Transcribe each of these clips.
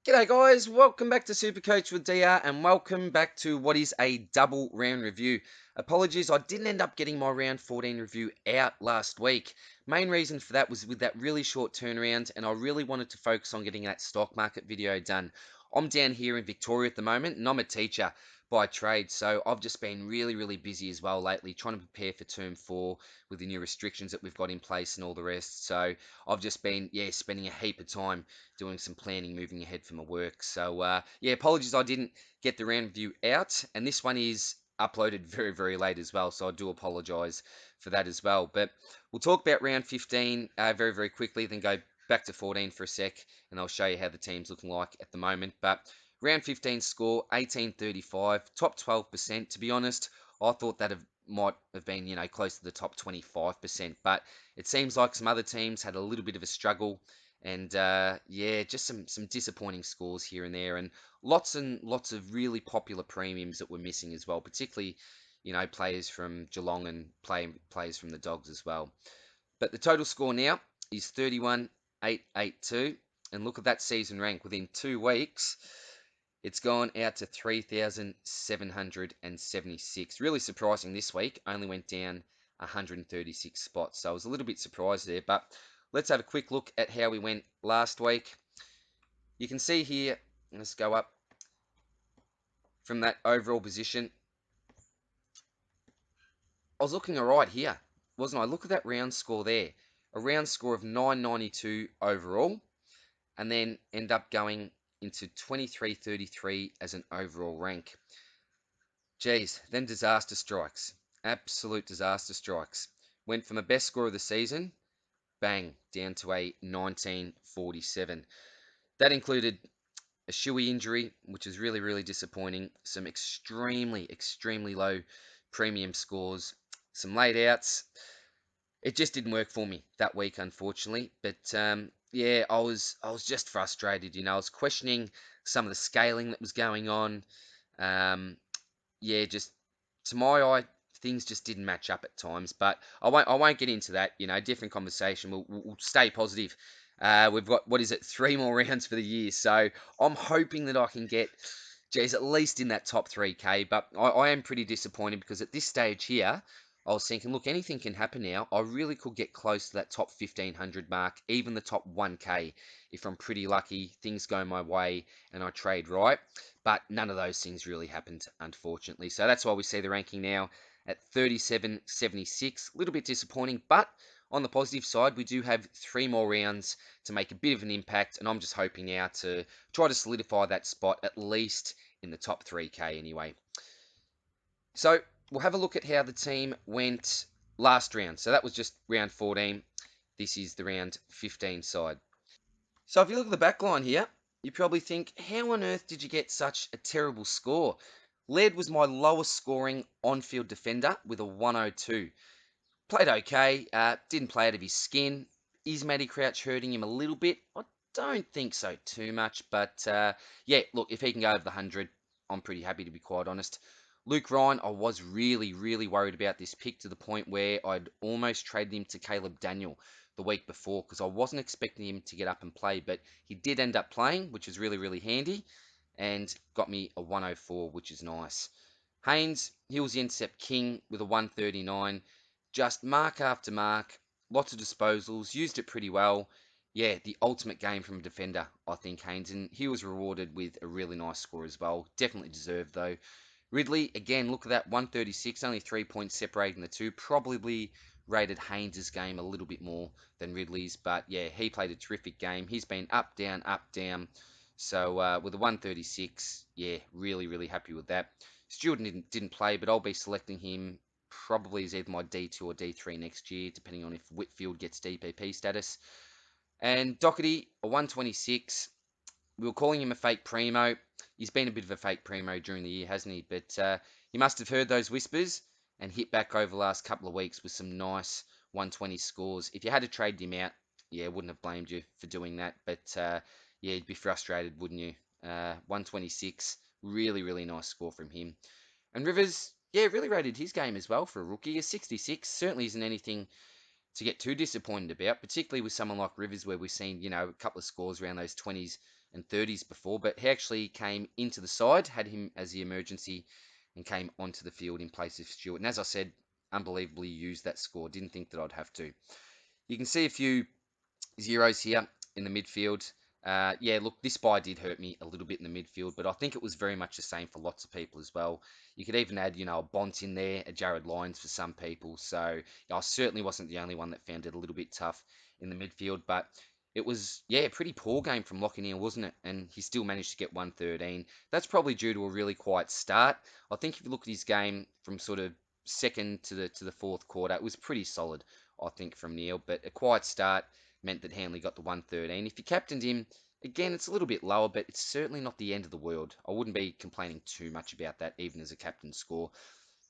G'day guys, welcome back to SuperCoach with DR and welcome back to what is a double round review. Apologies, I didn't end up getting my round 14 review out last week. Main reason for that was with that really short turnaround and I really wanted to focus on getting that stock market video done. I'm down here in Victoria at the moment and I'm a teacher by trade, so I've just been really busy as well lately trying to prepare for term 4 with the new restrictions that we've got in place and all the rest. So I've just been spending a heap of time doing some planning moving ahead for my work. So apologies I didn't get the round review out, and this one is uploaded very late as well, so I do apologise for that as well. But we'll talk about round 15 very quickly, then go back to 14 for a sec, and I'll show you how the team's looking like at the moment. But round 15 score 1835, top 12%. To be honest, I thought that might have been close to the top 25%, but it seems like some other teams had a little bit of a struggle and just some disappointing scores here and there, and lots of really popular premiums that were missing as well, particularly players from Geelong and players from the Dogs as well. But the total score now is 31,882, and look at that season rank within 2 weeks. It's gone out to 3,776. Really surprising this week. Only went down 136 spots. So I was a little bit surprised there. But let's have a quick look at how we went last week. You can see here, let's go up from that overall position. I was looking alright here, wasn't I? Look at that round score there. A round score of 992 overall, and then end up going into 2333 as an overall rank. Geez, then disaster strikes. Absolute disaster strikes. Went from a best score of the season, bang, down to a 1947. That included a shoey injury, which is really disappointing. Some extremely low premium scores. Some laid outs. It just didn't work for me that week, unfortunately. But I was just frustrated. I was questioning some of the scaling that was going on. Um, just to my eye, things just didn't match up at times. But I won't get into that. Different conversation. We'll stay positive. We've got, what is it, 3 more rounds for the year. So I'm hoping that I can get, geez, at least in that top 3K. But I am pretty disappointed because at this stage here, I was thinking, look, anything can happen now. I really could get close to that top 1500 mark, even the top 1K, if I'm pretty lucky, things go my way, and I trade right. But none of those things really happened, unfortunately. So that's why we see the ranking now at 37.76. A little bit disappointing, but on the positive side, we do have 3 more rounds to make a bit of an impact, and I'm just hoping now to try to solidify that spot at least in the top 3K anyway. So we'll have a look at how the team went last round. So that was just round 14. This is the round 15 side. So if you look at the back line here, you probably think, how on earth did you get such a terrible score? Laird was my lowest scoring on-field defender with a 102. Played okay, didn't play out of his skin. Is Matty Crouch hurting him a little bit? I don't think so too much, but look, if he can go over the 100, I'm pretty happy, to be quite honest. Luke Ryan, I was really worried about this pick to the point where I'd almost traded him to Caleb Daniel the week before because I wasn't expecting him to get up and play, but he did end up playing, which was really handy, and got me a 104, which is nice. Haynes, he was the intercept king with a 139. Just mark after mark, lots of disposals, used it pretty well. Yeah, the ultimate game from a defender, I think, Haynes. And he was rewarded with a really nice score as well. Definitely deserved, though. Ridley, again, look at that, 136, only 3 points separating the two. Probably rated Haynes' game a little bit more than Ridley's, but yeah, he played a terrific game. He's been up, down. So with a 136, yeah, really happy with that. Stewart didn't play, but I'll be selecting him probably as either my D2 or D3 next year, depending on if Whitfield gets DPP status. And Doherty, a 126. We were calling him a fake primo. He's been a bit of a fake primo during the year, hasn't he? But he must have heard those whispers and hit back over the last couple of weeks with some nice 120 scores. If you had to trade him out, yeah, wouldn't have blamed you for doing that. But you'd be frustrated, wouldn't you? 126, really nice score from him. And Rivers, yeah, really rated his game as well for a rookie. A 66 certainly isn't anything to get too disappointed about, particularly with someone like Rivers, where we've seen, a couple of scores around those 20s and 30s before, but he actually came into the side, had him as the emergency, and came onto the field in place of Stewart. And as I said, unbelievably used that score. Didn't think that I'd have to. You can see a few zeros here in the midfield. Yeah, look, this bye did hurt me a little bit in the midfield, but I think it was very much the same for lots of people as well. You could even add, a Bont in there, a Jared Lyons for some people. So I certainly wasn't the only one that found it a little bit tough in the midfield, but it was, yeah, a pretty poor game from Lockinier, wasn't it? And he still managed to get 113. That's probably due to a really quiet start. I think if you look at his game from sort of second to the fourth quarter, it was pretty solid, I think, from Neil. But a quiet start meant that Hanley got the 113. If you captained him, again, it's a little bit lower, but it's certainly not the end of the world. I wouldn't be complaining too much about that, even as a captain score.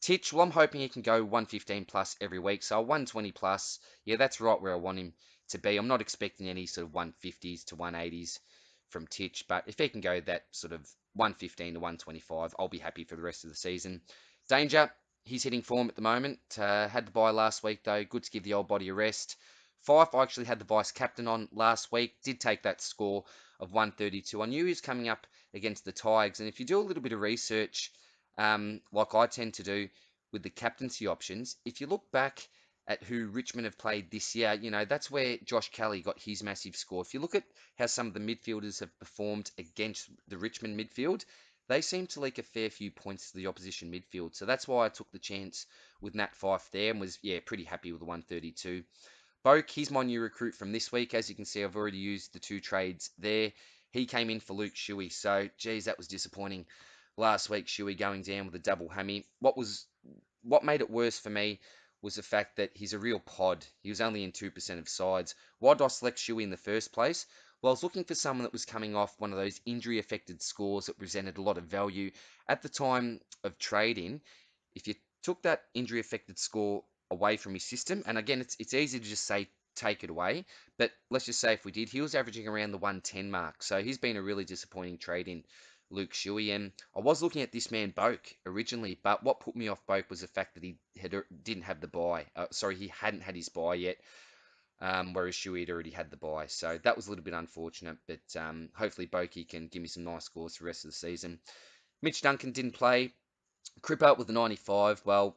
Titch, well, I'm hoping he can go 115 plus every week. So 120 plus, yeah, that's right where I want him to be. I'm not expecting any sort of 150s to 180s from Titch, but if he can go that sort of 115 to 125, I'll be happy for the rest of the season. Danger, he's hitting form at the moment. Had the bye last week, though. Good to give the old body a rest. Fife, I actually had the vice captain on last week. Did take that score of 132. I knew he was coming up against the Tigers, and if you do a little bit of research, like I tend to do with the captaincy options, if you look back at who Richmond have played this year, that's where Josh Kelly got his massive score. If you look at how some of the midfielders have performed against the Richmond midfield, they seem to leak a fair few points to the opposition midfield. So that's why I took the chance with Nat Fife there and was, yeah, pretty happy with the 132. Boak, he's my new recruit from this week. As you can see, I've already used the two trades there. He came in for Luke Shuey. So, geez, that was disappointing. Last week, Shuey going down with a double hammy. What made it worse for me was the fact that he's a real pod. He was only in 2% of sides. Why did I select Shuey in the first place? Well, I was looking for someone that was coming off one of those injury-affected scores that presented a lot of value. At the time of trading, if you took that injury-affected score away from his system, and again, it's easy to just say take it away, but let's just say if we did, he was averaging around the 110 mark. So he's been a really disappointing trade in Luke Shuey. And I was looking at this man Boak originally, but what put me off Boak was the fact that didn't have the bye. Sorry, he hadn't had his bye yet, whereas Shuey had already had the bye. So that was a little bit unfortunate, but hopefully Boakey can give me some nice scores for the rest of the season. Mitch Duncan didn't play. Cripper with the 95, well,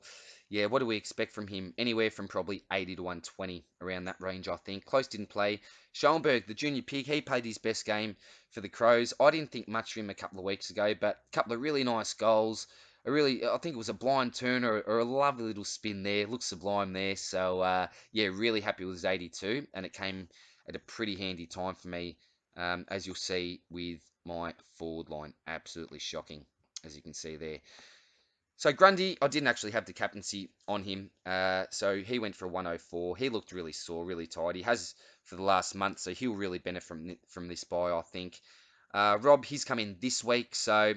yeah, what do we expect from him? Anywhere from probably 80 to 120, around that range, I think. Close didn't play. Schoenberg, the junior pig, he played his best game for the Crows. I didn't think much of him a couple of weeks ago, but a couple of really nice goals. I think it was a blind turn or a lovely little spin there. Looks sublime there. So, yeah, really happy with his 82, and it came at a pretty handy time for me, as you'll see with my forward line. Absolutely shocking, as you can see there. So Grundy, I didn't actually have the captaincy on him, so he went for a 104. He looked really sore, really tired. He has for the last month, so he'll really benefit from this buy, I think. Rob, he's come in this week, so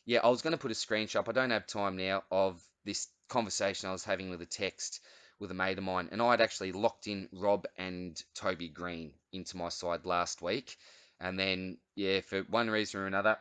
yeah, I was going to put a screenshot. I don't have time now of this conversation I was having with a text with a mate of mine, and I had actually locked in Rob and Toby Green into my side last week, and then yeah, for one reason or another,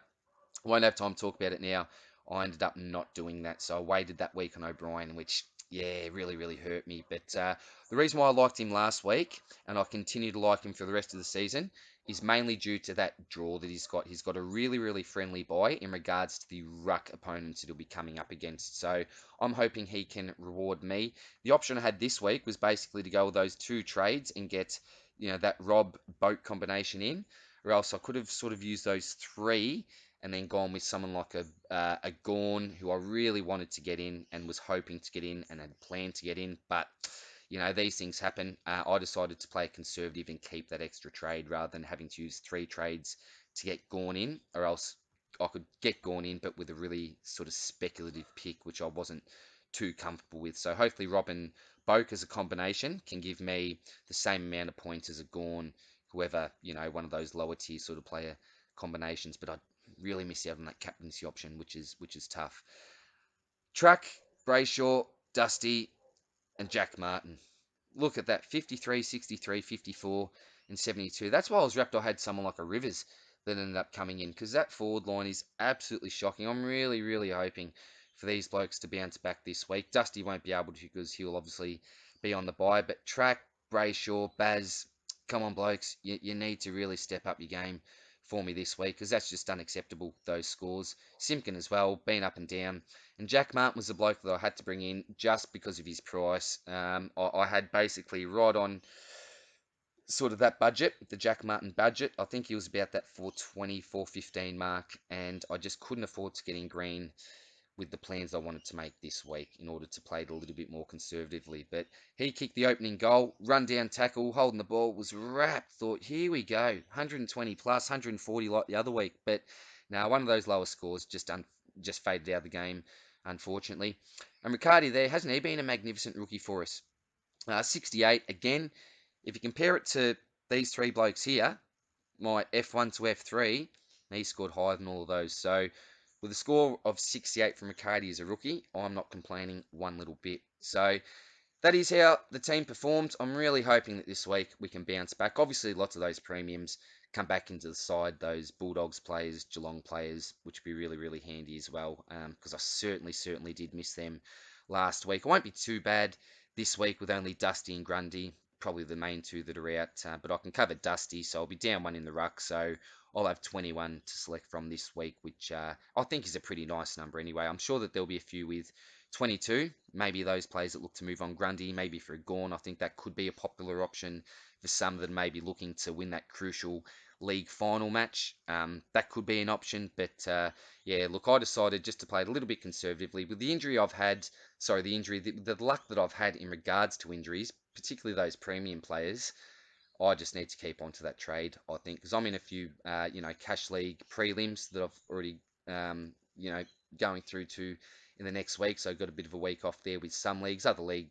I won't have time to talk about it now. I ended up not doing that, so I waited that week on O'Brien, which, yeah, really, really hurt me. But the reason why I liked him last week, and I continue to like him for the rest of the season, is mainly due to that draw that he's got. He's got a really, really friendly bye in regards to the ruck opponents that he'll be coming up against. So I'm hoping he can reward me. The option I had this week was basically to go with those two trades and get, that Rob Boat combination in, or else I could have sort of used those three and then gone with someone like a Gorn, who I really wanted to get in and was hoping to get in and had planned to get in. But, these things happen. I decided to play conservative and keep that extra trade rather than having to use three trades to get Gorn in, or else I could get Gorn in, but with a really sort of speculative pick, which I wasn't too comfortable with. So hopefully Robin Boak as a combination can give me the same amount of points as a Gorn, whoever, one of those lower tier sort of player combinations. But I really miss out on that captaincy option, which is tough. Track, Brayshaw, Dusty, and Jack Martin. Look at that, 53, 63, 54, and 72. That's why I was wrapped I had someone like a Rivers that ended up coming in, because that forward line is absolutely shocking. I'm really, really hoping for these blokes to bounce back this week. Dusty won't be able to because he'll obviously be on the bye, but Track, Brayshaw, Baz, come on blokes, you need to really step up your game for me this week, because that's just unacceptable, those scores. Simpkin as well, been up and down. And Jack Martin was the bloke that I had to bring in just because of his price. I had basically right on sort of that budget, the Jack Martin budget. I think he was about that 420, 415 mark, and I just couldn't afford to get in green with the plans I wanted to make this week in order to play it a little bit more conservatively. But he kicked the opening goal, run down tackle, holding the ball, was wrapped. Thought, here we go, 120 plus, 140 like the other week. But now one of those lower scores just faded out of the game, unfortunately. And Riccardi there, hasn't he been a magnificent rookie for us? 68 again. If you compare it to these three blokes here, my F1 to F3, he scored higher than all of those. So with a score of 68 from Riccardi as a rookie, I'm not complaining one little bit. So that is how the team performed. I'm really hoping that this week we can bounce back. Obviously, lots of those premiums come back into the side, those Bulldogs players, Geelong players, which would be really, really handy as well, because I certainly did miss them last week. It won't be too bad this week with only Dusty and Grundy, probably the main two that are out, but I can cover Dusty, so I'll be down one in the ruck, so I'll have 21 to select from this week, which I think is a pretty nice number anyway. I'm sure that there'll be a few with 22, maybe those players that look to move on Grundy, maybe for a Gorn. I think that could be a popular option for some that may be looking to win that crucial league final match. That could be an option, but yeah, look, I decided just to play it a little bit conservatively. With the injury I've had, sorry, the luck that I've had in regards to injuries, particularly those premium players, I just need to keep on to that trade, I think, because I'm in a few, cash league prelims that I've already, going through to in the next week. So I've got a bit of a week off there with some leagues. Other league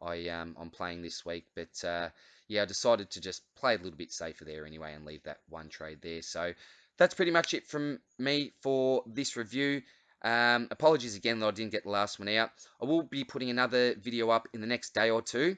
I'm playing this week, but yeah, I decided to just play a little bit safer there anyway and leave that one trade there. So that's pretty much it from me for this review. Apologies again that I didn't get the last one out. I will be putting another video up in the next day or two.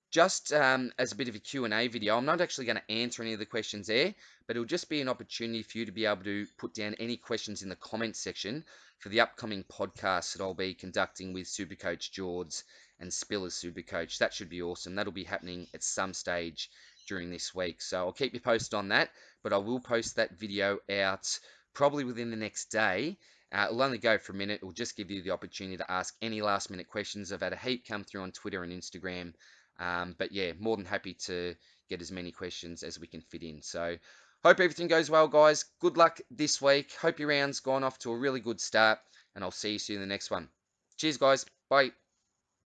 Just as a bit of a Q&A video, I'm not actually going to answer any of the questions there, but it'll just be an opportunity for you to be able to put down any questions in the comments section for the upcoming podcasts that I'll be conducting with Supercoach Jords and Spiller's Supercoach. That should be awesome. That'll be happening at some stage during this week. So I'll keep you posted on that, but I will post that video out probably within the next day. It'll only go for a minute. It'll just give you the opportunity to ask any last minute questions. I've had a heap come through on Twitter and Instagram. But yeah, more than happy to get as many questions as we can fit in. So hope everything goes well, guys. Good luck this week. Hope your round's gone off to a really good start, and I'll see you soon in the next one. Cheers, guys. Bye.